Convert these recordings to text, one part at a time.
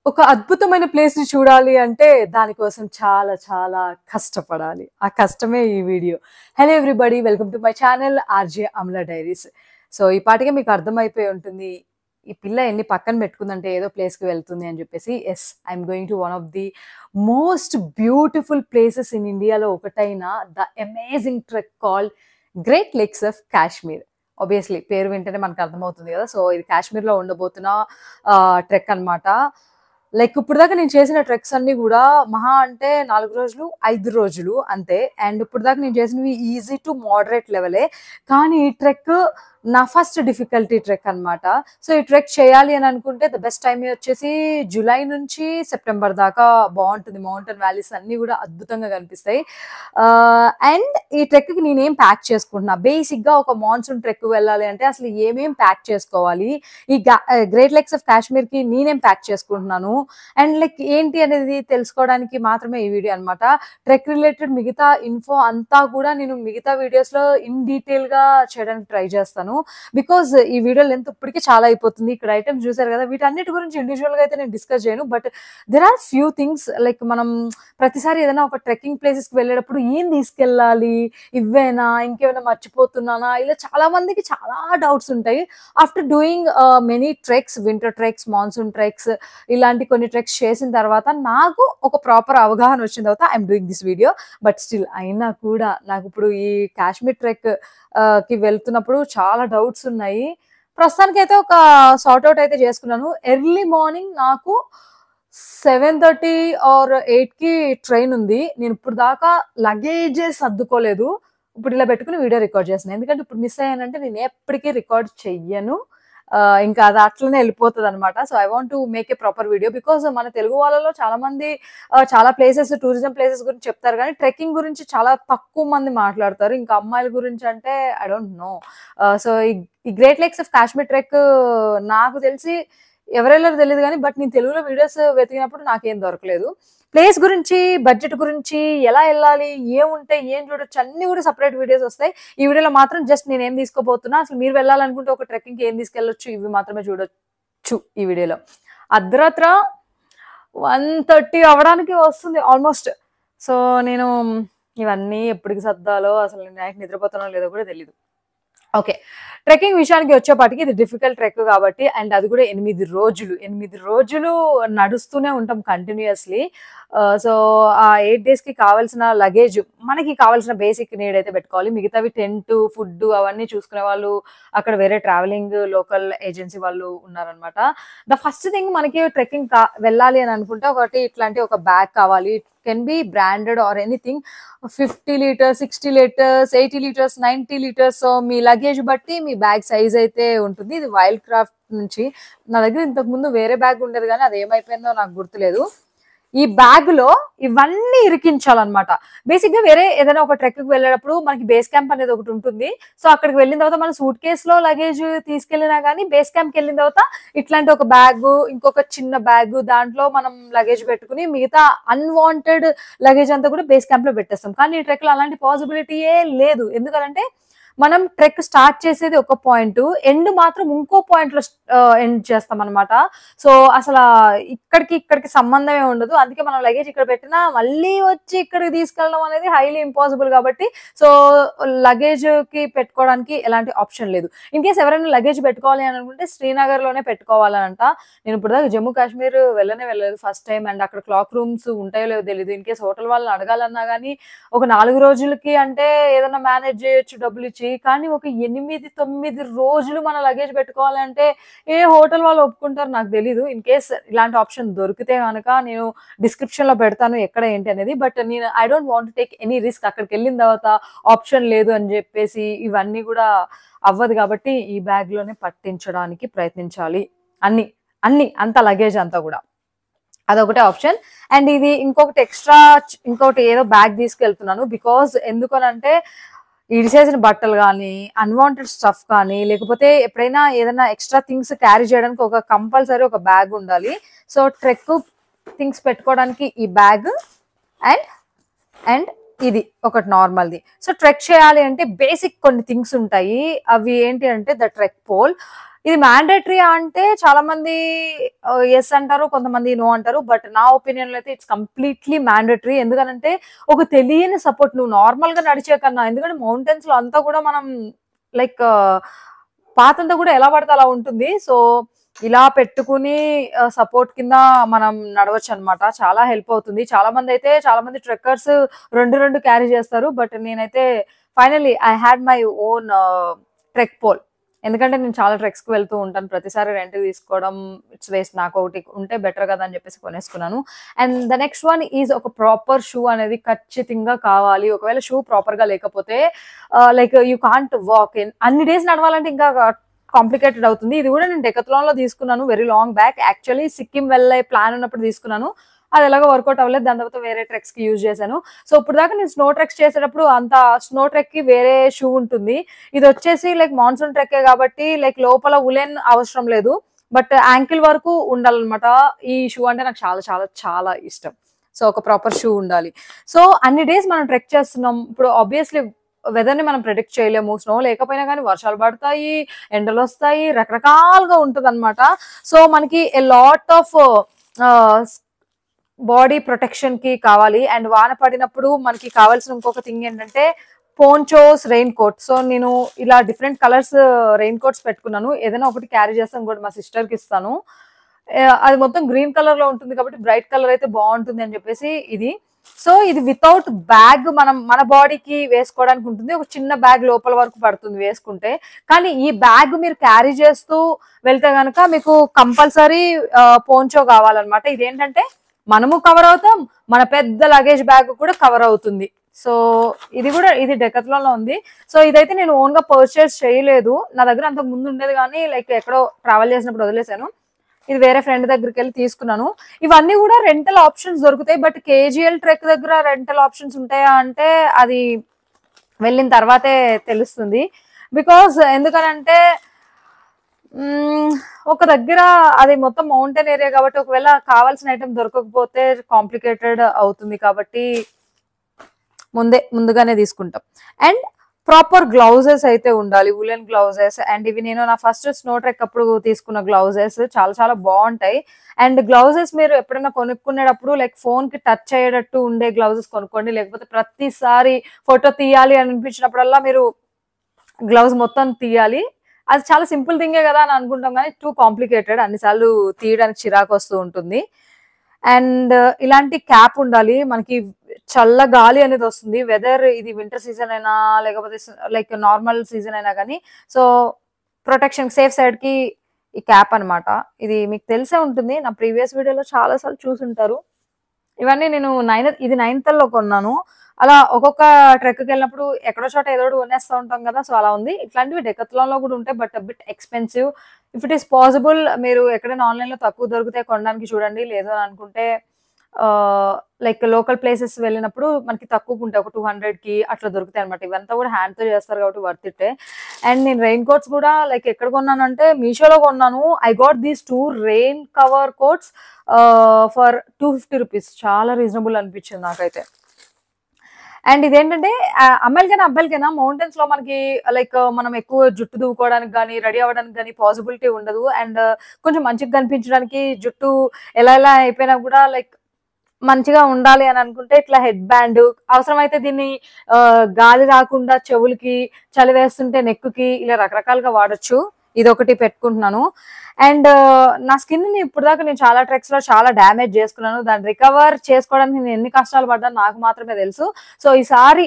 ఒక అద్భుతమైన ప్లేస్‌ని చూడాలి అంటే దానికోసం చాలా చాలా కష్టపడాలి. ఆ కష్టమే ఈ video. Hello everybody welcome to my channel RJ Amala diaries. So ఈ పాటికే మీకు అర్థమైపోయి ఉంటుంది. ఈ పిల్ల ఎన్ని పక్కన పెట్టుకుందంటే ఏదో ప్లేస్‌కి వెళ్తుంది అని చెప్పేసి. Yes, I am going to one of the most beautiful places in ఇండియాలో ఒకటైన the amazing trek called great lakes of Kashmir. Obviously పేరు వింటేనే మనకు అర్థమవుతుంది కదా. సో ఇది కాశ్మీర్‌లో ఉండబోతున్న ట్రెక్ అన్నమాట. లైక్ ఇప్పటిదాకా నేను చేసిన ట్రెక్స్ అన్ని కూడా మహా అంటే 4 రోజులు 5 రోజులు అంతే. అండ్ ఇప్పటిదాకా నేను చేసినవి ఈజీ టు మోడరేట్ లెవెలే. కానీ ఈ ట్రెక్ నా ఫస్ట్ డిఫికల్టీ ట్రెక్ అన్నమాట. సో ఈ ట్రెక్ చేయాలి అని అనుకుంటే ద బెస్ట్ టైం వచ్చేసి జూలై నుంచి సెప్టెంబర్ దాకా బాగుంటుంది. మౌంటైన్ వ్యాలీస్ అన్ని కూడా అద్భుతంగా కనిపిస్తాయి. అండ్ ఈ ట్రెక్ కి నేనేం ప్యాక్ చేసుకుంటున్నా, బేసిక్ గా ఒక మాన్సూన్ ట్రెక్ వెళ్ళాలి అంటే అసలు ఏమేం ప్యాక్ చేసుకోవాలి, ఈ గ్రేట్ లేక్స్ ఆఫ్ కాశ్మీర్ కి నేనేం ప్యాక్ చేసుకుంటున్నాను అండ్ లైక్ ఏంటి అనేది తెలుసుకోవడానికి మాత్రమే ఈ వీడియో అన్నమాట. ట్రెక్ రిలేటెడ్ మిగతా ఇన్ఫో అంతా కూడా నేను మిగతా వీడియోస్ లో ఇన్ డీటెయిల్ గా చేయడానికి ట్రై చేస్తాను. బికాజ్ ఈ వీడియో లెంత్ ఇప్పటికే చాలా అయిపోతుంది. ఇక్కడ ఐటమ్స్ చూసారు కదా, వీటన్నిటి గురించి ఇండివిజువల్ గా అయితే నేను డిస్కస్ చేయను. But there are few things like మనం ప్రతిసారి ఏదైనా ఒక ట్రెక్కింగ్ ప్లేసెస్ కి వెళ్ళేటప్పుడు ఏం తీసుకెళ్ళాలి, ఇవేనా ఇంకేమైనా మర్చిపోతున్నానా, ఇలా చాలా మందికి చాలా డౌట్స్ ఉంటాయి. After doing many treks, winter treks, monsoon treks, ఇలాంటి కొన్ని ట్రెక్స్ చేసిన తర్వాత నాకు ఒక ప్రాపర్ అవగాహన వచ్చిన తర్వాత I'm doing this video. But still అయినా కూడా నాకు ఇప్పుడు ఈ కాశ్మీర్ ట్రెక్ కి వెళ్తున్నప్పుడు చాలా డౌట్స్ ఉన్నాయి. ప్రస్తుతానికి అయితే ఒక సార్ట్ అవుట్ అయితే చేసుకున్నాను. ఎర్లీ మార్నింగ్ నాకు 7:30 ఆర్ 8 కి ట్రైన్ ఉంది. నేను ఇప్పుడు దాకా లగేజెస్ సర్దుకోలేదు. ఇప్పుడు ఇలా పెట్టుకుని వీడియో రికార్డ్ చేస్తున్నాను. ఎందుకంటే ఇప్పుడు మిస్ అయ్యానంటే నేను ఎప్పటికీ రికార్డ్ చెయ్యను. ఇంకా అది అట్లనే వెళ్ళిపోతుంది అనమాట. So I want to make a proper video. Because మన తెలుగు వాళ్ళలో చాలా మంది చాలా ప్లేసెస్, టూరిజం ప్లేసెస్ గురించి చెప్తారు కానీ ట్రెక్కింగ్ గురించి చాలా తక్కువ మంది మాట్లాడతారు. ఇంకా అమ్మాయిల గురించి అంటే ఐ డోంట్ నో. సో ఈ great lakes of Kashmir trek నాకు తెలిసి ఎవరెళ్ళారో తెలియదు కానీ బట్ నేను తెలుగులో వీడియోస్ వెతికినప్పుడు నాకేం దొరకలేదు. ప్లేస్ గురించి, బడ్జెట్ గురించి, ఎలా వెళ్ళాలి, ఏముంటాయి, ఏం చూడొచ్చు అన్ని కూడా సపరేట్ వీడియోస్ వస్తాయి. ఈ వీడియోలో మాత్రం జస్ట్ నేను ఏం తీసుకోబోతున్నా, అసలు మీరు వెళ్ళాలనుకుంటే ఒక ట్రెక్కింగ్కి ఏం తీసుకెళ్ళొచ్చు, ఇవి మాత్రమే చూడొచ్చు ఈ వీడియోలో. అర్ధరాత్ర 1:30 అవ్వడానికి వస్తుంది ఆల్మోస్ట్. సో నేను ఇవన్నీ ఎప్పటికి సర్దాలో, అసలు నైట్ నిద్రపోతానో లేదో కూడా తెలీదు. ఓకే, ట్రెక్కింగ్ విషయానికి వచ్చేపాటికి ఇది డిఫికల్ట్ ట్రెక్ కాబట్టి, అండ్ అది కూడా 8 రోజులు నడుస్తూనే ఉంటాం కంటిన్యూస్లీ. సో ఆ 8 days కి కావాల్సిన లగేజ్, మనకి కావాల్సిన బేసిక్ నీడ్ అయితే పెట్టుకోవాలి. మిగతావి టెంట్, ఫుడ్ అవన్నీ చూసుకునే వాళ్ళు అక్కడ వేరే ట్రావెలింగ్ లోకల్ ఏజెన్సీ వాళ్ళు ఉన్నారనమాట. ద ఫస్ట్ థింగ్ మనకి ట్రెక్కింగ్ వెళ్ళాలి అని అనుకుంటే ఒకటి ఇట్లాంటి ఒక బ్యాగ్ కావాలి. Can be branded or anything. 50 litres, 60 litres, 80 litres, 90 litres. So me luggage బట్టి మీ బ్యాగ్ సైజ్ అయితే ఉంటుంది. ఇది వైల్డ్ క్రాఫ్ట్ నుంచి. నా దగ్గర ఇంతకు ముందు వేరే బ్యాగ్ ఉండేది కానీ అది ఏమైపోయిందో నాకు గుర్తులేదు. ఈ బ్యాగ్ లో ఇవన్నీ ఇరికించాలన్నమాట. బేసిక్ గా వేరే ఏదైనా ఒక ట్రెక్ కి వెళ్ళేటప్పుడు మనకి బేస్ క్యాంప్ అనేది ఒకటి ఉంటుంది. సో అక్కడికి వెళ్ళిన తర్వాత మన సూట్ కేస్ లో లగేజ్ తీసుకెళ్ళినా కానీ బేస్ క్యాంప్ కి వెళ్ళిన తర్వాత ఇట్లాంటి ఒక బ్యాగ్, ఇంకొక చిన్న బ్యాగ్, దాంట్లో మనం లగేజ్ పెట్టుకుని మిగతా అన్వాంటెడ్ లగేజ్ అంతా కూడా బేస్ క్యాంప్ లో పెట్టేస్తాం. కానీ ఈ ట్రెక్ లో అలాంటి పాసిబిలిటీయే లేదు. ఎందుకంటే మనం ట్రెక్ స్టార్ట్ చేసేది ఒక పాయింట్, ఎండ్ మాత్రం ఇంకో పాయింట్ లో ఎండ్ చేస్తాం అనమాట. సో అసలు ఇక్కడికి సంబంధమే ఉండదు. అందుకే మనం లగేజ్ ఇక్కడ పెట్టినా మళ్ళీ వచ్చి ఇక్కడికి తీసుకెళ్ళడం అనేది హైలీ ఇంపాసిబుల్ కాబట్టి సో లగేజ్ కి పెట్టుకోవడానికి ఎలాంటి ఆప్షన్ లేదు. ఇన్ కేస్ ఎవరైనా లగేజ్ పెట్టుకోవాలి అని అనుకుంటే శ్రీనగర్ లోనే పెట్టుకోవాలంట. నేను ఇప్పుడు దాకా జమ్మూ కాశ్మీర్ వెళ్ళలేదు ఫస్ట్ టైం. అండ్ అక్కడ క్లాక్ రూమ్స్ ఉంటాయో లేదో తెలియదు. ఇన్ కేస్ హోటల్ వాళ్ళని అడగాలన్నా కానీ ఒక 4 రోజులకి అంటే ఏదైనా మేనేజ్ చేయొచ్చు డబ్బులు ఇచ్చి. కానీ ఒక 8-9 రోజులు మన లగేజ్ పెట్టుకోవాలంటే ఏ హోటల్ వాళ్ళు ఒప్పుకుంటారు నాకు తెలీదు. ఇన్ కేస్ ఇలాంటి ఆప్షన్ దొరికితే కనుక నేను డిస్క్రిప్షన్ లో పెడతాను ఎక్కడ ఏంటి అనేది. బట్ నేను I don't want take any risk. అక్కడికి వెళ్ళిన తర్వాత ఆప్షన్ లేదు అని చెప్పేసి ఇవన్నీ కూడా అవ్వదు కాబట్టి ఈ బ్యాగ్ లోనే పట్టించడానికి ప్రయత్నించాలి. అంత లగేజ్ అంతా కూడా అదొకటే ఆప్షన్. అండ్ ఇది ఇంకొకటి ఎక్స్ట్రా, ఇంకొకటి ఏదో బ్యాగ్ తీసుకెళ్తున్నాను. బికాజ్ ఎందుకనంటే ఇడిసేసిన బట్టలు కానీ, అన్వాంటెడ్ స్టఫ్ కానీ, లేకపోతే ఎప్పుడైనా ఏదైనా ఎక్స్ట్రా థింగ్స్ క్యారీ చేయడానికి ఒక కంపల్సరీ ఒక బ్యాగ్ ఉండాలి. సో ట్రెక్ థింగ్స్ పెట్టుకోవడానికి ఈ బ్యాగ్ అండ్ ఇది ఒకటి నార్మల్ది. సో ట్రెక్ చేయాలి అంటే బేసిక్ కొన్ని థింగ్స్ ఉంటాయి. అవి ఏంటి అంటే ద ట్రెక్ పోల్. ఇది మ్యాండేటరీ అంటే చాలా మంది ఎస్ అంటారు, కొంతమంది నో అంటారు. బట్ నా ఒపీనియన్ లో అయితే ఇట్స్ కంప్లీట్లీ మ్యాండేటరీ. ఎందుకంటే ఒక తెలియని సపోర్ట్, నువ్వు నార్మల్ గా నడిచే కన్నా, ఎందుకంటే మౌంటైన్స్ లో అంతా కూడా మనం లైక్ పాతంతా కూడా ఎలా పడితే అలా ఉంటుంది. సో ఇలా పెట్టుకుని సపోర్ట్ కింద మనం నడవచ్చు అనమాట. చాలా హెల్ప్ అవుతుంది. చాలా మంది ట్రెక్కర్స్ రెండు క్యారీ చేస్తారు. బట్ నేనైతే finally I had my own trek pole. ఎందుకంటే నేను చాలా ట్రెక్స్ కి వెళ్తూ ఉంటాను. ప్రతిసారి రెంట్ తీసుకోవడం ఇట్స్ వేస్ట్. నాకు ఒకటి ఉంటే బెటర్ కదా అని చెప్పేసి కొనేసుకున్నాను. And the next one is ఒక ప్రాపర్ షూ అనేది ఖచ్చితంగా కావాలి. ఒకవేళ షూ ప్రాపర్ గా లేకపోతే లైక్ యూ కాంట్ వాక్. అన్ని డేస్ నడవాలంటే ఇంకా కాంప్లికేటెడ్ అవుతుంది. ఇది కూడా నేను డెకత్లాన్ లో తీసుకున్నాను very long back. Actually Sikkim వెళ్ళే ప్లాన్ ఉన్నప్పుడు తీసుకున్నాను. అది ఎలాగో వర్కౌట్ అవ్వలేదు. దాని తర్వాత వేరే ట్రెక్స్ కి యూజ్ చేశాను. సో ఇప్పుడు దాకా నేను స్నో ట్రెక్స్ చేసేటప్పుడు అంత స్నో ట్రెక్ కి వేరే షూ ఉంటుంది. ఇది వచ్చేసి లైక్ మాన్సూన్ ట్రెక్కే కాబట్టి లైక్ లోపల ఉలెన్ అవసరం లేదు. బట్ యాంకిల్ వరకు ఉండాలన్నమాట. ఈ షూ అంటే నాకు చాలా చాలా చాలా ఇష్టం. సో ఒక ప్రాపర్ షూ ఉండాలి. సో అన్ని డేస్ మనం ట్రెక్ చేస్తున్నాం. ఇప్పుడు ఆబ్వియస్లీ వెదర్ ని మనం ప్రెడిక్ట్ చేయలేము. స్నో లేకపోయినా కానీ వర్షాలు పడతాయి, ఎండలు వస్తాయి, రకరకాలుగా ఉంటది అనమాట. సో మనకి a lot of body protection కి కావాలి. అండ్ వాన పడినప్పుడు మనకి కావాల్సిన ఇంకొక థింగ్ ఏంటంటే పోన్చోస్, రెయిన్ కోట్. సో నేను ఇలా డిఫరెంట్ కలర్స్ రెయిన్ కోట్స్ పెట్టుకున్నాను. ఏదైనా ఒకటి క్యారీ చేస్తాను, ఇంకోటి మా సిస్టర్ కి ఇస్తాను. అది మొత్తం గ్రీన్ కలర్ లో ఉంటుంది కాబట్టి బ్రైట్ కలర్ అయితే బాగుంటుంది అని చెప్పేసి ఇది. సో ఇది వితౌట్ బ్యాగ్ మన బాడీకి వేసుకోవడానికి ఉంటుంది. ఒక చిన్న బ్యాగ్ లోపల వరకు పడుతుంది వేసుకుంటే. కానీ ఈ బ్యాగ్ మీరు క్యారీ చేస్తూ వెళ్తే కనుక మీకు కంపల్సరీ పోన్చో కావాలన్నమాట. ఇదేంటంటే మనము కవర్ అవుతాం, మన పెద్ద లగేజ్ బ్యాగ్ కూడా కవర్ అవుతుంది. సో ఇది డెకత్లాన్ లో ఉంది. సో ఇదైతే నేను ఓన్ గా పర్చేస్ చేయలేదు. నా దగ్గర అంతకు ముందు ఉండేది కానీ లైక్ ఎక్కడో ట్రావెల్ చేసినప్పుడు వదిలేసాను. ఇది వేరే ఫ్రెండ్ దగ్గరికి వెళ్ళి తీసుకున్నాను. ఇవన్నీ కూడా రెంటల్ ఆప్షన్స్ దొరుకుతాయి. బట్ కేజీఎల్ ట్రెక్ దగ్గర రెంటల్ ఆప్షన్స్ ఉంటాయా అంటే అది వెళ్ళిన తర్వాతే తెలుస్తుంది. బికాస్ ఎందుకనంటే ఒక దగ్గర అది మొత్తం మౌంటైన్ ఏరియా కాబట్టి ఒకవేళ కావాల్సిన ఐటమ్ దొరకకపోతే కాంప్లికేటెడ్ అవుతుంది. కాబట్టి ముందుగానే తీసుకుంటాం. అండ్ ప్రాపర్ గ్లౌజెస్ అయితే ఉండాలి, ఉలెన్ గ్లౌజెస్. అండ్ ఇవి నేను నా ఫస్ట్ స్నో ట్రెక్ అప్పుడు తీసుకున్న గ్లౌజెస్ చాలా చాలా బాగుంటాయి. అండ్ గ్లౌజెస్ మీరు ఎప్పుడైనా కొనుక్కునేటప్పుడు లైక్ ఫోన్ కి టచ్ అయ్యేటట్టు ఉండే గ్లౌజెస్ కొనుక్కోండి. లేకపోతే ప్రతిసారి ఫోటో తీయాలి అని అనిపించినప్పుడల్లా మీరు గ్లౌజ్ మొత్తం తీయాలి. అది చాలా సింపుల్ థింగే కదా అని అనుకుంటాం కానీ టూ కాంప్లికేటెడ్. అన్నిసార్లు తీయడానికి చిరాకు వస్తూ ఉంటుంది. అండ్ ఇలాంటి క్యాప్ ఉండాలి. మనకి చల్ల గాలి అనేది వస్తుంది. వెదర్ ఇది వింటర్ సీజన్ అయినా లేకపోతే లైక్ నార్మల్ సీజన్ అయినా కానీ సో ప్రొటెక్షన్ సేఫ్ సైడ్ కి ఈ క్యాప్ అనమాట. ఇది మీకు తెలిసే ఉంటుంది, నా ప్రీవియస్ వీడియోలో చాలా సార్లు చూసుంటారు. ఇవన్నీ నేను ఇది 9th లో కొన్నాను. అలా ఒక్కొక్క ట్రెక్కి వెళ్ళినప్పుడు ఎక్కడో చోట ఏదో కొనేస్తూ ఉంటాం కదా. సో అలా ఉంది. ఇట్లాంటివి డెకత్లాన్ లో కూడా ఉంటాయి but bit expensive. If it is possible మీరు ఎక్కడైనా ఆన్లైన్ లో తక్కువ దొరికితే కొనడానికి చూడండి. లేదు అని అనుకుంటే లైక్ లోకల్ ప్లేసెస్ వెళ్ళినప్పుడు మనకి తక్కువ ఉంటాయి, ఒక 200కి అట్లా దొరుకుతాయి అనమాట. ఇవంతా కూడా హ్యాండ్ తో చేస్తారు కాబట్టి వర్త్ ఇట్. అండ్ నేను రెయిన్ కోట్స్ కూడా లైక్ ఎక్కడ కొన్నాను అంటే మీషోలో కొన్నాను. I got these 2 rain cover coats for 250 rupees. చాలా రీజనబుల్ అనిపించింది నాకైతే. అండ్ ఇదేంటంటే అమ్మాయిలకైనా అబ్బాయిలకైనా మౌంటైన్స్ లో మనకి లైక్ మనం ఎక్కువ జుట్టు దువ్వుకోవడానికి కానీ రెడీ అవ్వడానికి కానీ పాసిబిలిటీ ఉండదు. అండ్ కొంచెం మంచిగా కనిపించడానికి జుట్టు ఎలా అయిపోయినా కూడా లైక్ మంచిగా ఉండాలి అని అనుకుంటే ఇట్లా హెడ్ బ్యాండ్ అవసరమైతే దీన్ని గాలి రాకుండా చెవులకి, చలి వేస్తుంటే నెక్కుకి ఇలా రకరకాలుగా వాడచ్చు. ఇది ఒకటి పెట్టుకుంటున్నాను. అండ్ నా స్కిన్ ని ఇప్పుడు దాకా నేను చాలా ట్రెక్స్ లో చాలా డ్యామేజ్ చేసుకున్నాను. దాన్ని రికవర్ చేసుకోవడానికి నేను ఎన్ని కష్టాలు పడ్డాను నాకు మాత్రమే తెలుసు. సో ఈసారి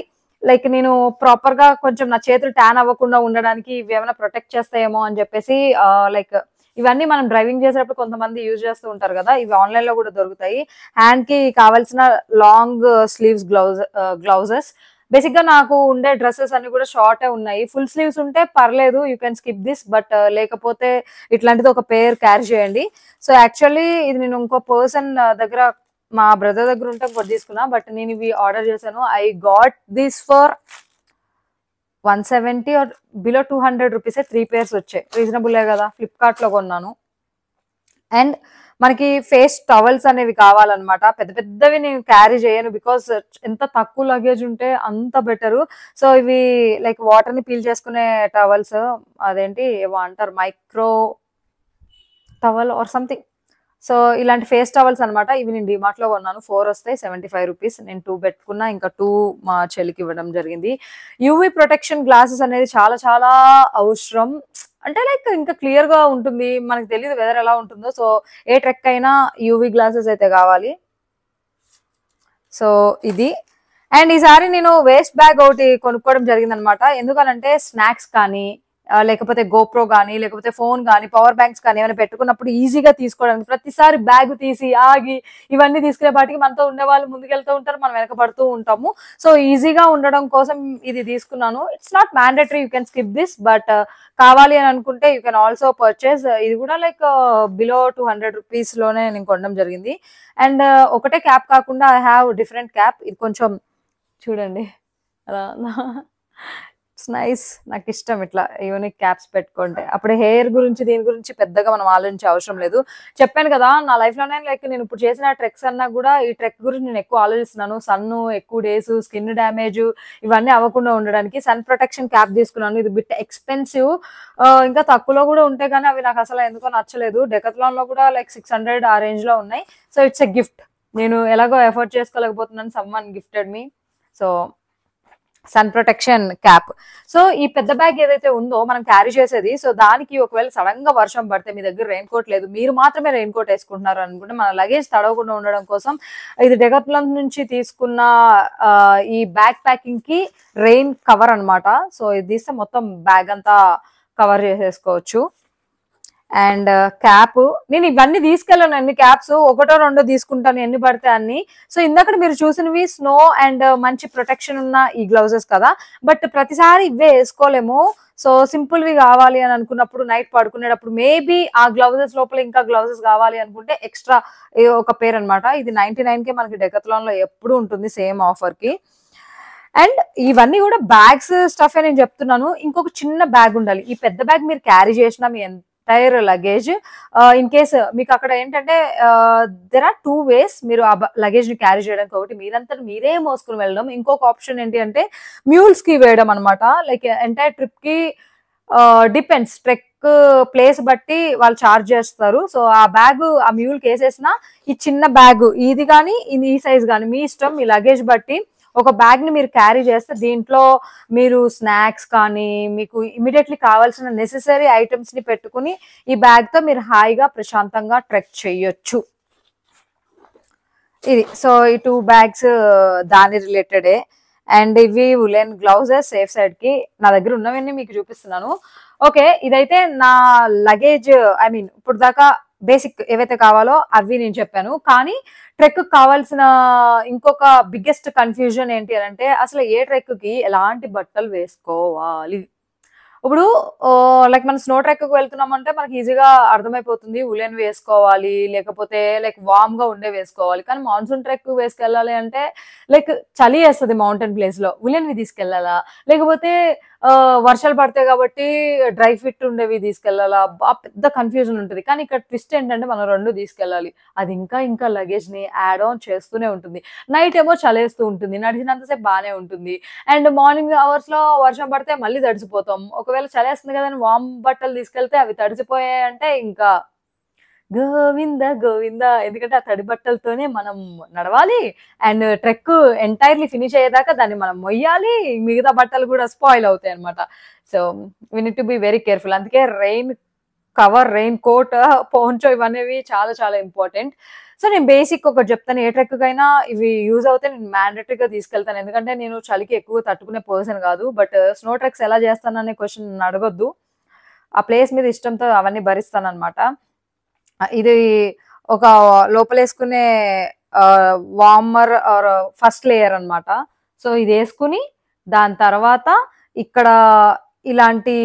లైక్ నేను ప్రాపర్ గా కొంచెం నా చేతులు ట్యాన్ అవ్వకుండా ఉండడానికి ఇవి ఏమైనా ప్రొటెక్ట్ చేస్తాయేమో అని చెప్పేసి లైక్ ఇవన్నీ మనం డ్రైవింగ్ చేసేటప్పుడు కొంతమంది యూజ్ చేస్తూ ఉంటారు కదా. ఇవి ఆన్లైన్ లో కూడా దొరుకుతాయి. హ్యాండ్ కి కావాల్సిన లాంగ్ స్లీవ్స్ గ్లౌజెస్. బేసిక్ గా నాకు ఉండే డ్రెస్సెస్ అన్ని కూడా షార్ట్ ఉన్నాయి. ఫుల్ స్లీవ్స్ ఉంటే పర్లేదు, you can skip this. But లేకపోతే ఇట్లాంటిది ఒక పేర్ క్యారీ చేయండి. సో యాక్చువల్లీ ఇది నేను ఇంకో పర్సన్ దగ్గర మా బ్రదర్ దగ్గర ఉంటే ఇంకోటి తీసుకున్నా. బట్ నేను ఇవి ఆర్డర్ చేశాను. I got this for 170 or below 200 rupees 3 pairs వచ్చాయి. రీజనబుల్ కదా, ఫ్లిప్కార్ట్ లో కొన్నాను. అండ్ మనకి ఫేస్ టవల్స్ అనేవి కావాలన్నమాట. పెద్ద పెద్దవి నేను క్యారీ చేయను, బికాస్ ఎంత తక్కువ లగేజ్ ఉంటే అంత బెటరు. సో ఇవి లైక్ వాటర్ని పీల్ చేసుకునే టవల్స్, అదేంటి ఏమో అంటారు, micro towel or something. So ఇలాంటి ఫేస్ టవల్స్ అనమాట. ఇవి నేను డిమార్ట్లో కొన్నాను, 4 వస్తాయి, 75 రూపీస్. నేను 2 పెట్టుకున్నా, ఇంకా 2 మా చెల్లికి ఇవ్వడం జరిగింది. యూవీ ప్రొటెక్షన్ గ్లాసెస్ అనేది చాలా చాలా అవసరం. అంటే లైక్ ఇంకా క్లియర్ గా ఉంటుంది, మనకు తెలియదు వెదర్ ఎలా ఉంటుందో. సో ఏ ట్రెక్ అయినా యూవీ గ్లాసెస్ అయితే కావాలి. సో ఇది. అండ్ ఈసారి నేను వేస్ట్ బ్యాగ్ ఒకటి కొనుక్కోవడం జరిగింది అనమాట. ఎందుకనంటే స్నాక్స్ కానీ లేకపోతే గోప్రో కానీ లేకపోతే ఫోన్ కానీ పవర్ బ్యాంక్స్ కానీ ఏమైనా పెట్టుకున్నప్పుడు ఈజీగా తీసుకోవడానికి, ప్రతిసారి బ్యాగ్ తీసి ఆగి ఇవన్నీ తీసుకునే పాటికి మనతో ఉండే వాళ్ళు ముందుకెళ్తూ ఉంటారు, మనం వెనకబడుతూ ఉంటాము. సో ఈజీగా ఉండడం కోసం ఇది తీసుకున్నాను. It's not mandatory, you can skip this, but కావాలి అని అనుకుంటే యూ కెన్ ఆల్సో పర్చేస్. ఇది కూడా లైక్ బిలో 200 రూపీస్ లోనే నేను కొనడం జరిగింది. అండ్ ఒకటే క్యాప్ కాకుండా ఐ హ్యావ్ డిఫరెంట్ క్యాప్. ఇది కొంచెం చూడండి అలా, ఇట్స్ నైస్. నాకు ఇష్టం ఇట్లా యూనిక్ క్యాప్స్ పెట్టుకుంటే. అప్పుడు హెయిర్ గురించి దీని గురించి పెద్దగా మనం ఆలోచించే అవసరం లేదు. చెప్పాను కదా, నా లైఫ్ లోనే లైక్ నేను ఇప్పుడు చేసిన ట్రెక్స్ అన్నా కూడా ఈ ట్రెక్ గురించి నేను ఎక్కువ ఆలోచిస్తున్నాను. సన్ ఎక్కువ డేస్, స్కిన్ డ్యామేజ్ ఇవన్నీ అవ్వకుండా ఉండడానికి సన్ ప్రొటెక్షన్ క్యాప్ తీసుకున్నాను. ఇది బిట్ ఎక్స్పెన్సివ్, ఇంకా తక్కువలో కూడా ఉంటే కానీ అవి నాకు అసలు ఎందుకో నచ్చలేదు. డెకత్లాన్ లో కూడా లైక్ 600 ఆ రేంజ్ లో ఉన్నాయి. So it's a gift. నేను ఎలాగో ఎఫర్ట్ చేసుకోలేకపోతున్నాను, someone gifted me. So sun protection cap. So ఈ పెద్ద బ్యాగ్ ఏదైతే ఉందో మనం క్యారీ చేసేది, సో దానికి ఒకవేళ సడన్ గా వర్షం పడితే మీ దగ్గర రెయిన్ కోట్ లేదు, మీరు మాత్రమే రెయిన్ కోట్ వేసుకుంటున్నారు అనుకుంటే మన లగేజ్ తడవకుండా ఉండడం కోసం ఇది డెకత్లాన్ నుంచి తీసుకున్న ఈ బ్యాగ్ ప్యాకింగ్ కి రెయిన్ కవర్ అనమాట. సో ఇది తీస్తే మొత్తం బ్యాగ్ అంతా కవర్ చేసేసుకోవచ్చు. అండ్ క్యాప్ నేను ఇవన్నీ తీసుకెళ్ళాను, ఎన్ని క్యాప్స్ ఒకటో రెండో తీసుకుంటాను, ఎన్ని పడితే అన్ని. సో ఇందాక మీరు చూసినవి స్నో అండ్ మంచి ప్రొటెక్షన్ ఉన్న ఈ గ్లౌజెస్ కదా, బట్ ప్రతిసారి ఇవే వేసుకోలేము. సో సింపుల్ వి కావాలి అని అనుకున్నప్పుడు, నైట్ పడుకునేటప్పుడు మేబీ ఆ గ్లౌజెస్ లోపల ఇంకా గ్లౌజెస్ కావాలి అనుకుంటే ఎక్స్ట్రా ఒక పేర్ అనమాట. ఇది 99కే మనకి డెకత్లాన్ లో ఎప్పుడు ఉంటుంది, సేమ్ ఆఫర్ కి. అండ్ ఇవన్నీ కూడా బ్యాగ్స్ స్టఫ్ నేను చెప్తున్నాను. ఇంకొక చిన్న బ్యాగ్ ఉండాలి. ఈ పెద్ద బ్యాగ్ మీరు క్యారీ చేసినా మీ ఎంటైర్ లగేజ్, ఇన్ కేస్ మీకు అక్కడ ఏంటంటే దెర్ ఆర్ 2 వేస్ మీరు ఆ లగేజ్ ని క్యారీ చేయడానికి. ఒకటి మీరంతా మీరే మోసుకుని వెళ్ళడం, ఇంకొక ఆప్షన్ ఏంటి అంటే మ్యూల్స్ కి వేయడం అనమాట. లైక్ ఎంటైర్ ట్రిప్ కి డిపెండ్స్, ట్రెక్ ప్లేస్ బట్టి వాళ్ళు చార్జ్ చేస్తారు. సో ఆ బ్యాగ్ ఆ మ్యూల్ కి వేసేసిన ఈ చిన్న బ్యాగ్ ఇది కానీ ఈ సైజ్ కానీ మీ ఇష్టం, మీ లగేజ్ బట్టి ఒక బ్యాగ్ ని మీరు క్యారీ చేస్తే దీంట్లో మీరు స్నాక్స్ కానీ మీకు ఇమీడియట్లీ కావాల్సిన నెసెసరీ ఐటమ్స్ ని పెట్టుకుని ఈ బ్యాగ్ తో మీరు హాయిగా ప్రశాంతంగా ట్రెక్ చేయొచ్చు. ఇది. సో ఈ 2 బ్యాగ్స్ దాని రిలేటెడే. అండ్ ఇవి ఉలెన్ గ్లౌజెస్ సేఫ్ సైడ్ కి నా దగ్గర ఉన్నవన్నీ మీకు చూపిస్తున్నాను. ఓకే, ఇదైతే నా లగేజ్, ఐ మీన్ ఇప్పుడు దాకా బేసిక్ ఏవైతే కావాలో అవి నేను చెప్పాను. కానీ ట్రెక్ కావాల్సిన ఇంకొక బిగ్గెస్ట్ కన్ఫ్యూజన్ ఏంటి అని అంటే అసలు ఏ ట్రెక్ కి ఎలాంటి బట్టలు వేసుకోవాలి. ఇప్పుడు లైక్ మనం స్నో ట్రెక్ కు వెళ్తున్నామంటే మనకి ఈజీగా అర్థమైపోతుంది, ఉలెన్ వేసుకోవాలి లేకపోతే లైక్ వామ్ గా ఉండే వేసుకోవాలి. కానీ మాన్సూన్ ట్రెక్ వేసుకెళ్ళాలి అంటే లైక్ చలి వేస్తుంది మౌంటైన్ ప్లేస్ లో, ఉలెన్ వి తీసుకెళ్లాలా లేకపోతే వర్షాలు పడతాయి కాబట్టి డ్రై ఫిట్ ఉండేవి తీసుకెళ్లాలా, పెద్ద కన్ఫ్యూజన్ ఉంటుంది. కానీ ఇక్కడ ట్విస్ట్ ఏంటంటే మనం 2 తీసుకెళ్ళాలి. అది ఇంకా ఇంకా లగేజ్ ని యాడ్ ఆన్ చేస్తూనే ఉంటుంది. నైట్ ఏమో చలేస్తూ ఉంటుంది, నడిచినంతసేపు బాగానే ఉంటుంది. అండ్ మార్నింగ్ అవర్స్ లో వర్షం పడితే మళ్ళీ తడిసిపోతాం. ఒకవేళ చలేస్తుంది కదా అని వామ్ బట్టలు తీసుకెళ్తే అవి తడిసిపోయాయి అంటే ఇంకా గోవింద గోవింద. ఎందుకంటే ఆ తడి బట్టలతోనే మనం నడవాలి అండ్ ట్రెక్ ఎంటైర్లీ ఫినిష్ అయ్యేదాకా దాన్ని మనం మొయ్యాలి, మిగతా బట్టలు కూడా స్పాయిల్ అవుతాయి అనమాట. So we need to be very careful. అందుకే రెయిన్ కవర్, రెయిన్ కోట్, పోంచో ఇవన్నీ చాలా చాలా ఇంపార్టెంట్. సో నేను బేసిక్ ఒకటి చెప్తాను, ఏ ట్రెక్ కైనా ఇవి యూజ్ అవుతే నేను మ్యాండేటరీగా తీసుకెళ్తాను. ఎందుకంటే నేను చలికి ఎక్కువ తట్టుకునే పర్సన్ కాదు. బట్ స్నో ట్రెక్స్ ఎలా చేస్తాననే క్వశ్చన్ అడగొద్దు, ఆ ప్లేస్ మీద ఇష్టంతో అవన్నీ భరిస్తాను అనమాట. ఇది ఒక లోపలేసుకునే వార్మర్ ఆర్ ఫస్ట్ లేయర్ అనమాట. సో ఇది వేసుకుని దాని తర్వాత ఇక్కడ ఇలాంటి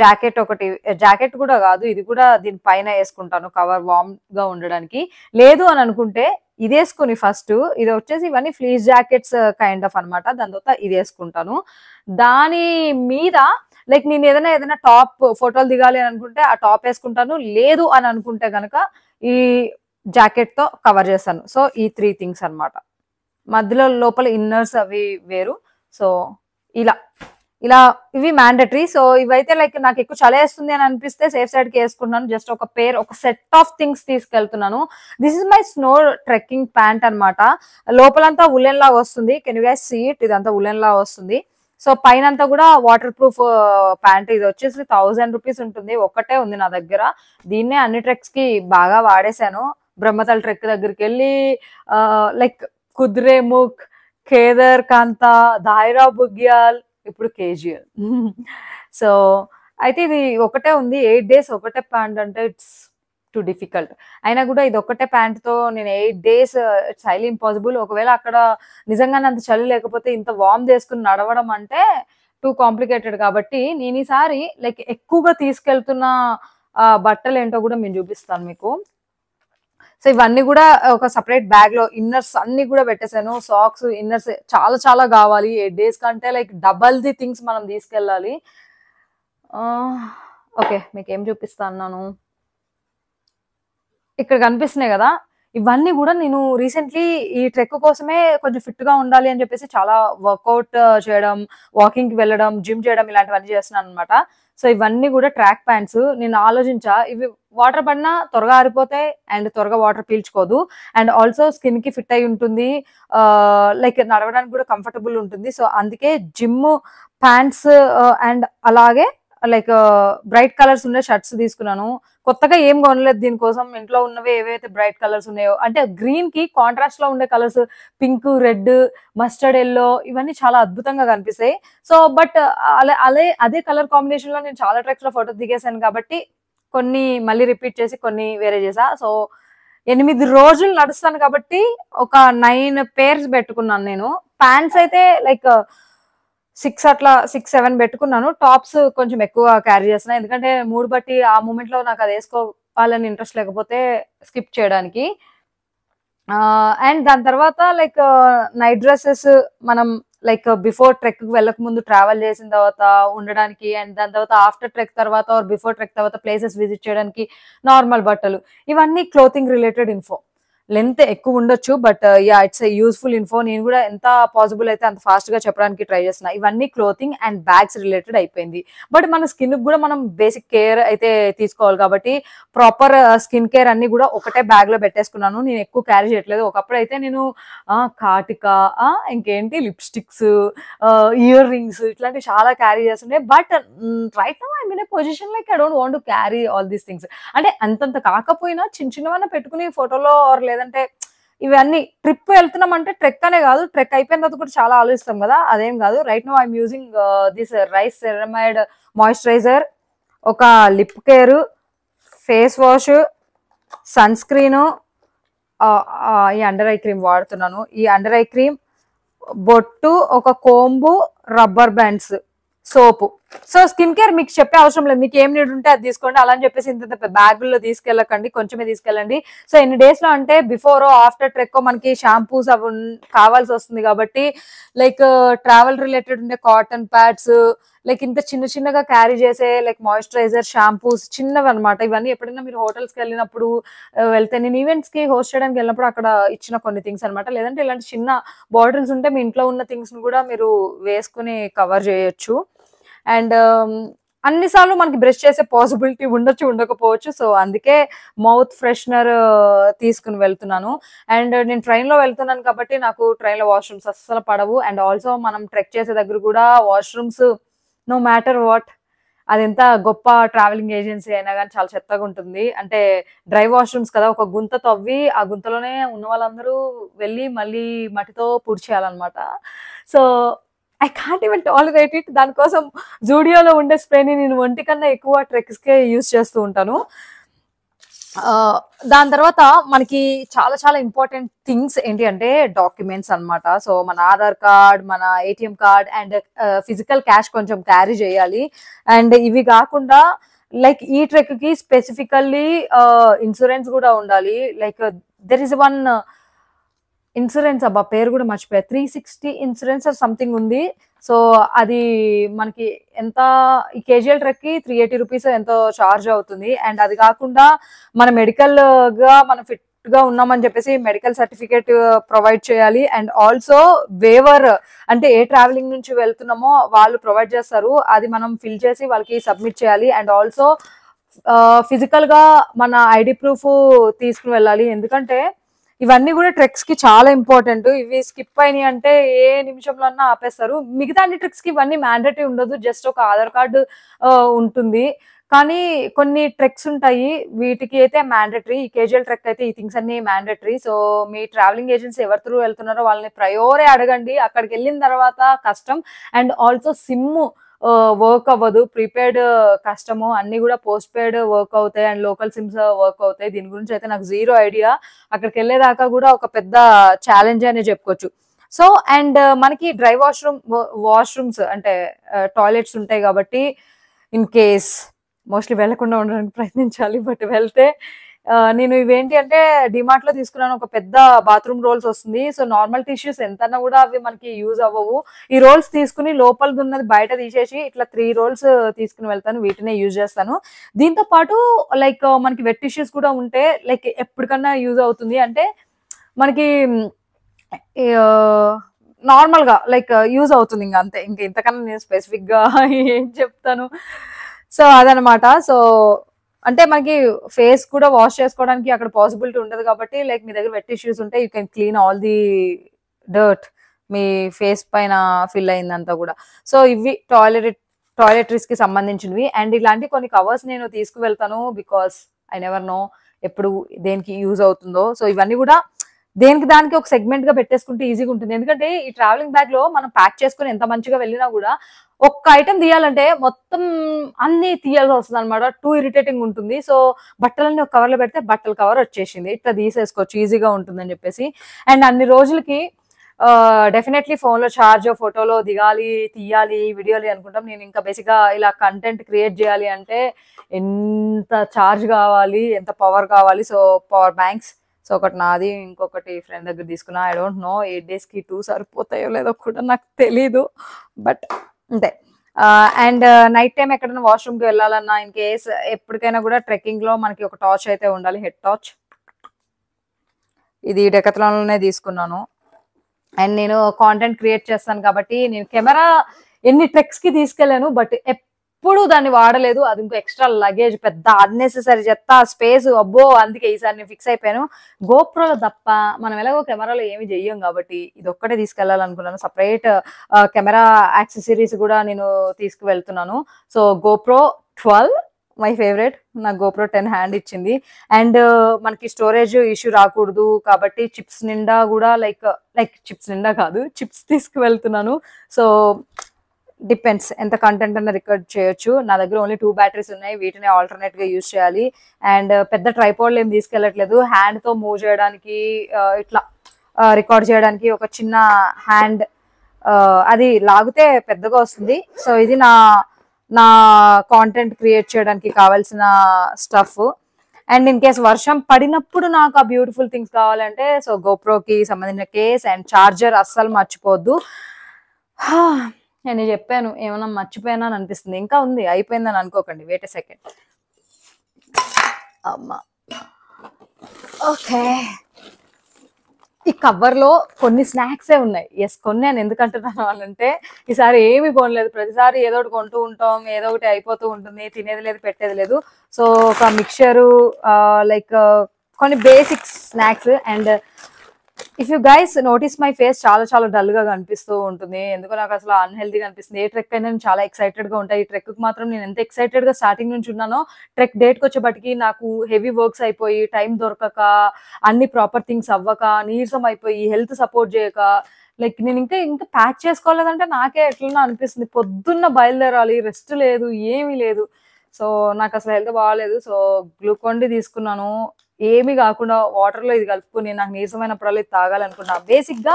జాకెట్ ఒకటి, జాకెట్ కూడా కాదు ఇది కూడా దీని పైన వేసుకుంటాను కవర్ వార్మ్ గా ఉండడానికి. లేదు అని అనుకుంటే ఇది వేసుకుని ఫస్ట్, ఇది వచ్చేసి ఇవన్నీ ఫ్లీస్ జాకెట్స్ కైండ్ ఆఫ్ అనమాట. దాని తర్వాత ఇది వేసుకుంటాను. దాని మీద లైక్ నేను ఏదైనా టాప్ ఫోటోలు దిగాలి అని అనుకుంటే ఆ టాప్ వేసుకుంటాను, లేదు అని అనుకుంటే గనక ఈ జాకెట్ తో కవర్ చేస్తాను. సో ఈ 3 థింగ్స్ అన్నమాట. మధ్యలో లోపల ఇన్నర్స్ అవి వేరు. సో ఇలా ఇలా ఇవి మ్యాండటరీ. సో ఇవైతే లైక్ నాకు ఎక్కువ చలేస్తుంది అని అనిపిస్తే సేఫ్ సైడ్ కి వేసుకుంటున్నాను. జస్ట్ ఒక సెట్ ఆఫ్ థింగ్స్ తీసుకెళ్తున్నాను. This is my snow trekking pant అన్నమాట. లోపలంతా ఉలెన్ లా వస్తుంది. Can you guys see it? ఇదంతా ఉలెన్ లా వస్తుంది. సో పైన అంతా కూడా వాటర్ ప్రూఫ్ ప్యాంట్. ఇది వచ్చేసి 1000 రూపీస్ ఉంటుంది. ఒక్కటే ఉంది నా దగ్గర. దీన్నే అన్ని ట్రెక్స్ కి బాగా వాడేశాను. బ్రహ్మతల్ ట్రెక్ దగ్గరికి వెళ్ళి లైక్ కుద్రేముఖ్, కేదర్ కాంత, దాయిరా బుగ్యాల్, ఇప్పుడు కేజీఎల్. సో అయితే ఇది ఒకటే ఉంది. 8 days ఒకటే ప్యాంట్ అంటే ఇట్స్ టు డిఫికల్ట్. అయినా కూడా ఇది ఒక్కటే ప్యాంట్ తో నేను 8 days ఇట్స్ హైలీ ఇంపాసిబుల్. ఒకవేళ అక్కడ నిజంగానే అంత చలి లేకపోతే ఇంత వార్మ్ చేసుకుని నడవడం అంటే టూ కాంప్లికేటెడ్. కాబట్టి నేను ఈసారి లైక్ ఎక్కువగా తీసుకెళ్తున్న బట్టలు ఏంటో కూడా నేను చూపిస్తాను మీకు. సో ఇవన్నీ కూడా ఒక సపరేట్ బ్యాగ్ లో ఇన్నర్స్ అన్ని కూడా పెట్టేశాను. సాక్స్, ఇన్నర్స్ చాలా చాలా కావాలి. 8 days కంటే లైక్ డబల్ ది థింగ్స్ మనం తీసుకెళ్ళాలి. ఓకే, మీకు ఏం చూపిస్తా అన్నాను, ఇక్కడ కనిపిస్తున్నాయి కదా. ఇవన్నీ కూడా నేను రీసెంట్లీ ఈ ట్రెక్ కోసమే కొంచెం ఫిట్ గా ఉండాలి అని చెప్పేసి చాలా వర్కౌట్ చేయడం, వాకింగ్ కి వెళ్ళడం, జిమ్ చేయడం ఇలాంటివన్నీ చేస్తున్నాను అనమాట. సో ఇవన్నీ కూడా ట్రాక్ ప్యాంట్స్. నేను ఆలోచించా, ఇవి వాటర్ పడినా త్వరగా ఆరిపోతాయి అండ్ త్వరగా వాటర్ పీల్చుకోదు అండ్ ఆల్సో స్కిన్ కి ఫిట్ అయి ఉంటుంది, లైక్ నడవడానికి కూడా కంఫర్టబుల్ ఉంటుంది. సో అందుకే జిమ్ ప్యాంట్స్ అండ్ అలాగే లైక్ బ్రైట్ కలర్స్ ఉండే షర్ట్స్ తీసుకున్నాను. కొత్తగా ఏం కొనలేదు దీనికోసం. ఇంట్లో ఉన్నవి ఏవైతే బ్రైట్ కలర్స్ ఉన్నాయో, అంటే గ్రీన్ కి కాంట్రాస్ట్ లో ఉండే colours pink, red, mustard yellow ఇవన్నీ చాలా అద్భుతంగా కనిపిస్తాయి. సో బట్ అదే కలర్ కాంబినేషన్ లో నేను చాలా ట్రెక్స్ లో ఫోటో దిగేసాను కాబట్టి కొన్ని మళ్ళీ రిపీట్ చేసి కొన్ని వేరే చేసా. సో 8 రోజులు నడుస్తాను కాబట్టి ఒక 9 pairs పెట్టుకున్నాను నేను. ప్యాంట్స్ అయితే లైక్ 6-7 పెట్టుకున్నాను. టాప్స్ కొంచెం ఎక్కువ క్యారీ చేస్తున్నా, ఎందుకంటే మూడ్ బట్టి ఆ మూమెంట్ లో నాకు అది వేసుకోవాలని ఇంట్రెస్ట్ లేకపోతే స్కిప్ చేయడానికి. అండ్ దాని తర్వాత లైక్ నైట్ డ్రెస్సెస్ మనం లైక్ బిఫోర్ ట్రెక్ కి వెళ్ళక ముందు ట్రావెల్ చేసిన తర్వాత ఉండడానికి, అండ్ దాని తర్వాత ఆఫ్టర్ ట్రెక్ తర్వాత బిఫోర్ ట్రెక్ తర్వాత ప్లేసెస్ విజిట్ చేయడానికి నార్మల్ బట్టలు. ఇవన్నీ క్లోతింగ్ రిలేటెడ్ ఇన్ఫో. లెంత్ ఎక్కువ ఉండొచ్చు but yeah it's useful info. నేను కూడా ఎంత పాసిబుల్ అయితే అంత ఫాస్ట్ గా చెప్పడానికి ట్రై చేస్తున్నా. ఇవన్నీ క్లోతింగ్ అండ్ బ్యాగ్స్ రిలేటెడ్ అయిపోయింది. బట్ మన స్కిన్ కూడా మనం బేసిక్ కేర్ అయితే తీసుకోవాలి కాబట్టి ప్రాపర్ స్కిన్ కేర్ అన్ని కూడా ఒకటే బ్యాగ్ లో పెట్టేసుకున్నాను. నేను ఎక్కువ క్యారీ చేయట్లేదు. ఒకప్పుడు అయితే నేను కాటిక, ఇంకేంటి లిప్స్టిక్స్, ఇయర్ రింగ్స్ ఇట్లాంటివి చాలా క్యారీ చేస్తుండే. But right now I mean A position like I don't want to carry all these things. అంటే అంతంత కాకపోయినా చిన్న చిన్నవన్నా పెట్టుకుని ఫోటోలో ఆర్ లేదంటే ఇవన్నీ ట్రిప్ వెళ్తున్నాం అంటే ట్రెక్ అనే కాదు, ట్రెక్ అయిపోయిన తర్వాత కూడా చాలా ఆలోచిస్తాం కదా, అదేం కాదు. Right now I'm using this rice ceramide moisturiser, ఒక lip care, face wash, sunscreen, ఈ అండర్ ఐ క్రీమ్ వాడుతున్నాను. ఈ అండర్ ఐ క్రీమ్, బొట్టు, ఒక comb, rubber bands, soap. So skin care మీకు చెప్పే అవసరం లేదు, మీకు ఏం నీడ్ ఉంటే అది తీసుకోండి. అలా అని చెప్పేసి ఇంత బ్యాగుల్లో తీసుకెళ్ళకండి, కొంచెమే తీసుకెళ్ళండి. సో ఎన్ని డేస్ లో అంటే బిఫోర్ ఆఫ్టర్ ట్రెక్ మనకి షాంపూస్ అవి కావాల్సి వస్తుంది కాబట్టి లైక్ ట్రావెల్ రిలేటెడ్ ఉండే కాటన్ ప్యాడ్స్, లైక్ ఇంత చిన్న చిన్నగా క్యారీ చేసే లైక్ మాయిశ్చరైజర్, షాంపూస్ చిన్నవి అనమాట. ఇవన్నీ ఎప్పుడైనా మీరు హోటల్స్కి వెళ్ళినప్పుడు వెళ్తే, నేను ఈవెంట్స్ కి హోస్ట్ చేయడానికి వెళ్ళినప్పుడు అక్కడ ఇచ్చిన కొన్ని థింగ్స్ అనమాట. లేదంటే ఇలాంటి చిన్న బాటిల్స్ ఉంటే మీ ఇంట్లో ఉన్న థింగ్స్ ని కూడా మీరు వేసుకుని కవర్ చేయొచ్చు. అండ్ అన్నిసార్లు మనకి బ్రష్ చేసే పాసిబిలిటీ ఉండొచ్చు, ఉండకపోవచ్చు. సో అందుకే మౌత్ ఫ్రెషనర్ తీసుకుని వెళ్తున్నాను. అండ్ నేను ట్రైన్ లో వెళ్తున్నాను కాబట్టి నాకు ట్రైన్ లో వాష్రూమ్స్ అస్సలు పడవు. అండ్ ఆల్సో మనం ట్రెక్ చేసే దగ్గర కూడా వాష్రూమ్స్ నో మ్యాటర్ వాట్, అది ఎంత గొప్ప ట్రావెలింగ్ ఏజెన్సీ అయినా కానీ చాలా చెత్తగా ఉంటుంది. అంటే డ్రై వాష్రూమ్స్ కదా, ఒక గుంత తవ్వి ఆ గుంతలోనే ఉన్న వాళ్ళందరూ వెళ్ళి మళ్ళీ మట్టితో పూడ్చేయాలన్నమాట. So I can't even tolerate it. దానికోసం జూడియోలో ఉండే స్ప్రేని నేను ఒంటి కన్నా ఎక్కువ ట్రెక్స్కే యూజ్ చేస్తూ ఉంటాను. దాని తర్వాత మనకి చాలా చాలా ఇంపార్టెంట్ థింగ్స్ ఏంటి అంటే డాక్యుమెంట్స్ అన్నమాట. సో మన ఆధార్ కార్డ్, మన ATM card and physical cash కొంచెం క్యారీ చేయాలి. అండ్ ఇవి కాకుండా లైక్ ఈ ట్రెక్ కి స్పెసిఫికల్లీ ఇన్సూరెన్స్ కూడా ఉండాలి. Like there is one insurance, అబ్బా పేరు కూడా మర్చిపోయా, 360 ఇన్సూరెన్స్ ఆర్ సంథింగ్ ఉంది. సో అది మనకి ఎంత ఈ కేజీఎల్ ట్రెక్ కి 380 రూపీస్ ఎంతో చార్జ్ అవుతుంది. అండ్ అది కాకుండా మన మెడికల్ గా మనం ఫిట్ గా ఉన్నామని చెప్పేసి మెడికల్ సర్టిఫికేట్ ప్రొవైడ్ చేయాలి. అండ్ ఆల్సో వేవర్ అంటే ఏ ట్రావెలింగ్ నుంచి వెళ్తున్నామో వాళ్ళు ప్రొవైడ్ చేస్తారు, అది మనం ఫిల్ చేసి వాళ్ళకి సబ్మిట్ చేయాలి. అండ్ ఆల్సో ఫిజికల్ గా మన ఐడి ప్రూఫ్ తీసుకుని వెళ్ళాలి. ఎందుకంటే ఇవన్నీ కూడా ట్రెక్స్ కి చాలా ఇంపార్టెంట్. ఇవి స్కిప్ అయినాయి అంటే ఏ నిమిషంలో అన్నా ఆపేస్తారు. మిగతా అన్ని ట్రెక్స్ కి ఇవన్నీ మ్యాండేటరీ ఉండదు, జస్ట్ ఒక ఆధార్ కార్డు ఉంటుంది. కానీ కొన్ని ట్రెక్స్ ఉంటాయి వీటికి అయితే మ్యాండేటరీ. ఈ కేజువల్ ట్రెక్ అయితే ఈ థింగ్స్ అన్ని మ్యాండేటరీ. సో మీ ట్రావెలింగ్ ఏజెన్సీ ఎవరి త్రూ వెళ్తున్నారో వాళ్ళని ప్రయోరే అడగండి. అక్కడికి వెళ్ళిన తర్వాత కష్టం. అండ్ ఆల్సో సిమ్ వర్క్ అవ్వదు, ప్రీపెయిడ్ కష్టము, అన్ని కూడా పోస్ట్ పెయిడ్ వర్క్ అవుతాయి అండ్ లోకల్ సిమ్స్ వర్క్ అవుతాయి. దీని గురించి అయితే నాకు జీరో ఐడియా. అక్కడికి వెళ్ళేదాకా కూడా ఒక పెద్ద ఛాలెంజ్ అనే చెప్పుకోవచ్చు. సో అండ్ మనకి డ్రై వాష్రూమ్స్ అంటే టాయిలెట్స్ ఉంటాయి కాబట్టి ఇన్ కేస్ మోస్ట్లీ వెళ్లకుండా ఉండడానికి ప్రయత్నించాలి. బట్ వెళ్తే నేను ఇవేంటి అంటే డిమార్ట్ లో తీసుకున్నాను, ఒక పెద్ద బాత్రూమ్ రోల్స్ వస్తుంది. సో నార్మల్ టిష్యూస్ ఎంతన్నా కూడా అవి మనకి యూజ్ అవ్వవు. ఈ రోల్స్ తీసుకుని లోపల ఉన్నది బయట తీసేసి ఇట్లా 3 రోల్స్ తీసుకుని వెళ్తాను, వీటినే యూజ్ చేస్తాను. దీంతో పాటు లైక్ మనకి వెట్ టిష్యూస్ కూడా ఉంటే లైక్ ఎప్పటికన్నా యూజ్ అవుతుంది. అంటే మనకి నార్మల్ గా లైక్ యూజ్ అవుతుంది, ఇంకా అంతే. ఇంకా ఇంతకన్నా నేను స్పెసిఫిక్ గా ఏం చెప్తాను. సో అదనమాట. సో అంటే మనకి ఫేస్ కూడా వాష్ చేసుకోవడానికి అక్కడ పాసిబిలిటీ ఉండదు కాబట్టి లైక్ మీ దగ్గర వెట్ టిష్యూస్ ఉంటే you can clean all the dirt me face పైన ఫిల్ అయిందంతా కూడా. సో ఇవి టాయిలెటరీస్ కి సంబంధించినవి. అండ్ ఇలాంటి కొన్ని కవర్స్ నేను తీసుకువెళ్తాను బికాస్ ఐ నెవర్ నో ఎప్పుడు దేనికి యూజ్ అవుతుందో. సో ఇవన్నీ కూడా దేనికి దానికి ఒక సెగ్మెంట్ గా పెట్టేసుకుంటే ఈజీగా ఉంటుంది. ఎందుకంటే ఈ ట్రావెలింగ్ బ్యాగ్ లో మనం ప్యాక్ చేసుకుని ఎంత మంచిగా వెళ్ళినా కూడా ఒక్క ఐటమ్ తీయాలంటే మొత్తం అన్ని తీయాల్సి వస్తుంది అనమాట. టూ ఇరిటేటింగ్ ఉంటుంది. సో బట్టలన్నీ ఒక కవర్ లో పెడితే బట్టల కవర్ వచ్చేసింది, ఇట్లా తీసేసుకోవచ్చు, ఈజీగా ఉంటుందని చెప్పేసి. అండ్ అన్ని రోజులకి డెఫినెట్లీ ఫోన్ లో ఛార్జ్, ఫోటోలో దిగాలి, తీయాలి, వీడియోలు అనుకుంటాం. నేను ఇంకా బేసిక్ గా ఇలా కంటెంట్ క్రియేట్ చేయాలి అంటే ఎంత ఛార్జ్ కావాలి, ఎంత పవర్ కావాలి. సో పవర్ బ్యాంక్స్, సో ఒకటి నాది, ఇంకొకటి ఫ్రెండ్ దగ్గర తీసుకున్నా. ఐ డోంట్ నో 8 days కి 2 సరిపోతాయో లేదో కూడా నాకు తెలీదు, బట్ అంతే. అండ్ నైట్ టైం ఎక్కడైనా వాష్రూమ్ కి వెళ్ళాలన్నా ఇన్ కేస్ ఎప్పటికైనా కూడా ట్రెక్కింగ్ లో మనకి ఒక టార్చ్ అయితే ఉండాలి, హెడ్ టార్చ్. ఇది డెకాథ్లాన్ లోనే తీసుకున్నాను. అండ్ నేను కాంటెంట్ క్రియేట్ చేస్తాను కాబట్టి నేను కెమెరా ఎన్ని ట్రెక్స్ కి తీసుకెళ్ళాను, బట్ ఎప్పుడు దాన్ని వాడలేదు. అది ఇంకో ఎక్స్ట్రా లగేజ్, పెద్ద అన్నెసెసరీ చెత్త స్పేస్, అబ్బో. అందుకే ఈసారి నేను ఫిక్స్ అయిపోయాను, గోప్రోలో తప్ప మనం ఎలాగో కెమెరాలో ఏమి చెయ్యం కాబట్టి ఇది ఒక్కటే తీసుకెళ్లాలనుకున్నాను. సపరేట్ కెమెరా యాక్సెసరీస్ కూడా నేను తీసుకువెళ్తున్నాను. సో గోప్రో 12 మై ఫేవరెట్, నాకు గోప్రో 10 హ్యాండ్ ఇచ్చింది. అండ్ మనకి స్టోరేజ్ ఇష్యూ రాకూడదు కాబట్టి చిప్స్ నిండా కూడా లైక్ చిప్స్ నిండా కాదు, చిప్స్ తీసుకువెళ్తున్నాను. సో డిపెండ్స్ ఎంత కంటెంట్ అన్న రికార్డ్ చేయొచ్చు. నా దగ్గర ఓన్లీ 2 బ్యాటరీస్ ఉన్నాయి, వీటిని ఆల్టర్నేట్ గా యూజ్ చేయాలి. అండ్ పెద్ద ట్రైపాడ్ ఏం తీసుకెళ్ళట్లేదు, హ్యాండ్ తో మూవ్ చేయడానికి, ఇట్లా రికార్డ్ చేయడానికి ఒక చిన్న హ్యాండ్, అది లాగితే పెద్దగా వస్తుంది. సో ఇది నా కాంటెంట్ క్రియేట్ చేయడానికి కావాల్సిన స్టఫ్. అండ్ ఇన్ కేస్ వర్షం పడినప్పుడు నాకు ఆ బ్యూటిఫుల్ థింగ్స్ కావాలంటే సో గోప్రోకి సంబంధించిన కేస్ అండ్ చార్జర్ అస్సలు మర్చిపోద్దు. నేను చెప్పాను ఏమన్నా మర్చిపోయానా అని అనిపిస్తుంది. ఇంకా ఉంది, అయిపోయిందని అనుకోకండి, వెయిట్ ఎ సెకండ్. అమ్మా ఓకే, ఈ కవర్ లో కొన్ని స్నాక్సే ఉన్నాయి. ఎస్ కొన్నాను. ఎందుకంటున్నాను అంటే ఈసారి ఏమి కొనలేదు, ప్రతిసారి ఏదో ఒకటి కొంటూ ఉంటాం, ఏదో ఒకటి అయిపోతూ ఉంటుంది, తినేది లేదు పెట్టేది లేదు. సో ఒక మిక్చరు, లైక్ కొన్ని basic snacks. And if you guys notice my face చాలా చాలా డల్ గా కనిపిస్తూ ఉంటుంది, ఎందుకో నాకు అసలు అన్హెల్దీగా అనిపిస్తుంది. ఏ ట్రెక్ అయినా నేను చాలా ఎక్సైటెడ్ గా ఉంటాయి. ఈ ట్రెక్ కి మాత్రం నేను ఎంత ఎక్సైటెడ్ గా స్టార్టింగ్ నుంచి ఉన్నానో, ట్రెక్ డేట్ కి వచ్చేపటికి నాకు హెవీ వర్క్స్ అయిపోయి, టైం దొరకక, అన్ని ప్రాపర్ థింగ్స్ అవ్వక, నీరసం అయిపోయి, హెల్త్ సపోర్ట్ చేయక, లైక్ నేను ఇంకా ప్యాక్ చేసుకోలేదంటే నాకే ఎట్లన్నా అనిపిస్తుంది. పొద్దున్న బయలుదేరాలి, రెస్ట్ లేదు, ఏమీ లేదు. సో నాకు అసలు హెల్త్ బాగాలేదు. సో గ్లూకోన్ డి తీసుకున్నాను, ఏమి కాకుండా వాటర్ లో ఇది కలుపుకుని నాకు నీరసమైనప్పుడల్లా ఇది తాగాలనుకున్నా. బేసిక్ గా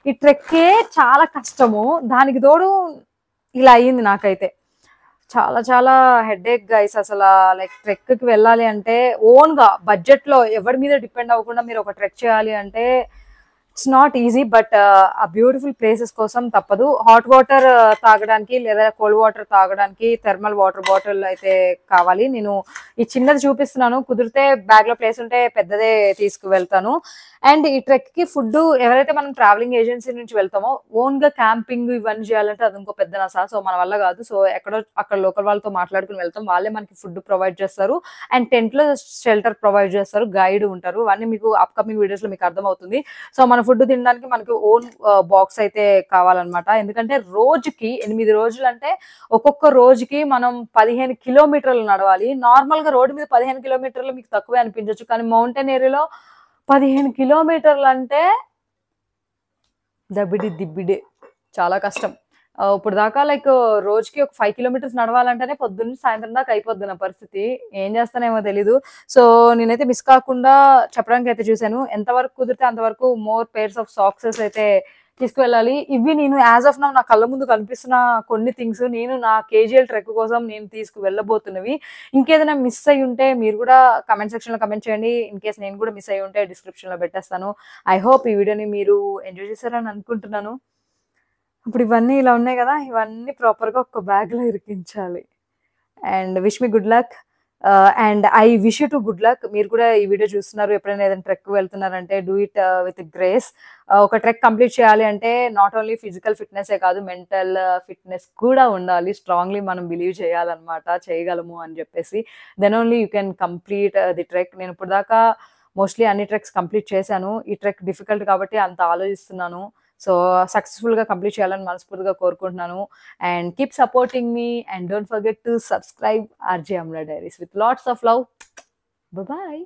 ఈ ట్రెక్కే చాలా కష్టము, దానికి తోడు ఇలా అయ్యింది నాకైతే. చాలా చాలా హెడేక్ గైస్ అసలు. లైక్ ట్రెక్ కి వెళ్ళాలి అంటే ఓన్ గా బడ్జెట్ లో ఎవరి మీద డిపెండ్ అవ్వకుండా మీరు ఒక ట్రెక్ చేయాలి అంటే ఇట్స్ నాట్ ఈజీ, బట్ ఆ బ్యూటిఫుల్ ప్లేసెస్ కోసం తప్పదు. హాట్ వాటర్ తాగడానికి లేదా కోల్డ్ వాటర్ తాగడానికి థర్మల్ వాటర్ బాటిల్ అయితే కావాలి. నేను ఈ చిన్నది చూపిస్తున్నాను, కుదిరితే బ్యాగ్ లో ప్లేస్ ఉంటే పెద్దదే తీసుకువెళ్తాను. అండ్ ఈ ట్రెక్ కి ఫుడ్ ఎవరైతే మనం ట్రావెలింగ్ ఏజెన్సీ నుంచి వెళ్తామో ఓన్ గా క్యాంపింగ్ ఇవన్నీ చేయాలంటే అది ఇంకో పెద్ద నస. సో మన వల్ల కాదు. సో ఎక్కడో అక్కడ లోకల్ వాళ్ళతో మాట్లాడుకుని వెళ్తాం, వాళ్ళే మనకి ఫుడ్ ప్రొవైడ్ చేస్తారు. అండ్ టెంట్ లో షెల్టర్ ప్రొవైడ్ చేస్తారు, గైడ్ ఉంటారు. అవన్నీ మీకు అప్కమింగ్ వీడియోస్ లో మీకు అర్థమవుతుంది. సో మన ఫుడ్ తినడానికి మనకి ఓన్ బాక్స్ అయితే కావాలన్నమాట. ఎందుకంటే రోజుకి 8 రోజులు అంటే ఒక్కొక్క రోజుకి మనం 15 కిలోమీటర్లు నడవాలి. నార్మల్ గా రోడ్డు మీద 15 కిలోమీటర్లు మీకు తక్కువే అనిపించవచ్చు, కానీ మౌంటైన్ ఏరియాలో 15 కిలోమీటర్లు అంటే దబిడి దిబ్బిడే, చాలా కష్టం. ఇప్పుడు దాకా లైక్ రోజుకి ఒక 5 కిలోమీటర్స్ నడవాలంటేనే పొద్దున్న సాయంత్రం దాకా అయిపోద్ది నా పరిస్థితి. ఏం చేస్తానేమో తెలీదు. సో నేనైతే మిస్ కాకుండా చెప్పడానికి అయితే చూసాను. ఎంతవరకు కుదిరితే అంతవరకు మోర్ పేర్స్ ఆఫ్ సాక్సెస్ అయితే తీసుకువెళ్ళాలి. ఇవి నేను యాజ్ ఆఫ్ నౌ నా కళ్ళ ముందు కనిపిస్తున్న కొన్ని థింగ్స్, నేను నా కేజీఎల్ ట్రెక్ కోసం నేను తీసుకువెళ్ళబోతున్నవి. ఇంకేదైనా మిస్ అయ్యి ఉంటే మీరు కూడా కమెంట్ సెక్షన్ లో కమెంట్ చేయండి. ఇన్ కేస్ నేను కూడా మిస్ అయ్యి ఉంటే డిస్క్రిప్షన్ లో పెట్టేస్తాను. ఐ హోప్ ఈ వీడియోని మీరు ఎంజాయ్ చేశారని అనుకుంటున్నాను. ఇప్పుడు ఇవన్నీ ఇలా ఉన్నాయి కదా, ఇవన్నీ ప్రాపర్గా ఒక బ్యాగ్లో ఇరికించాలి. And wish me good luck. And I wish you to good luck. మీరు కూడా ఈ వీడియో చూస్తున్నారు, ఎప్పుడైనా ఏదైనా ట్రెక్ వెళ్తున్నారంటే డూ ఇట్ విత్ గ్రేస్. ఒక ట్రెక్ కంప్లీట్ చేయాలి అంటే నాట్ ఓన్లీ ఫిజికల్ ఫిట్నెస్ కాదు, మెంటల్ ఫిట్నెస్ కూడా ఉండాలి. స్ట్రాంగ్లీ మనం బిలీవ్ చేయాలన్నమాట, చేయగలము అని చెప్పేసి. Then only you can complete the trek. నేను ఇప్పుడు దాకా మోస్ట్లీ అన్ని ట్రెక్స్ కంప్లీట్ చేశాను. ఈ ట్రెక్ డిఫికల్ట్ కాబట్టి అంత ఆలోచిస్తున్నాను. సో సక్సెస్ఫుల్గా కంప్లీట్ చేయాలని మనస్ఫూర్తిగా కోరుకుంటున్నాను. And keep supporting me and don't forget to subscribe RJ Amala Diaries. With lots of love. Bye.